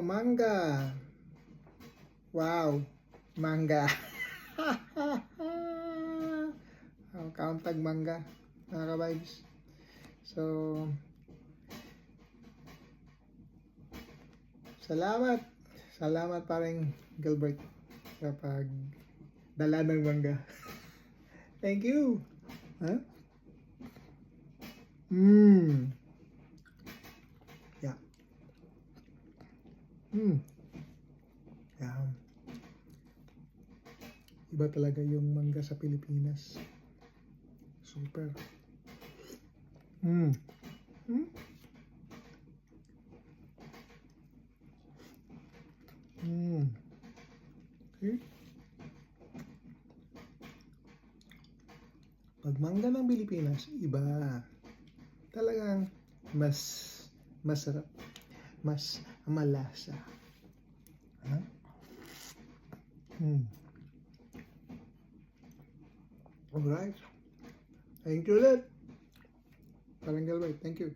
mangga. Wow, mangga. Kauntag mangga, mga ka-vibes. So, salamat. Salamat paring Gilbert sa pagdala ng mangga. Thank you. Huh? Yeah. Yeah. Iba talaga yung mangga sa Pilipinas. Super. Okay. Pag mangga ng Pilipinas, iba. Talagang mas masarap, mas malasa. Huh? Alright. Thank you ulit. Parang Galway, thank you.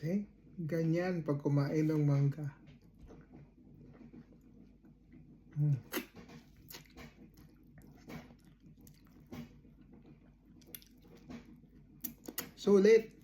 See? Ganyan pag kumain ng mangga. Sulit.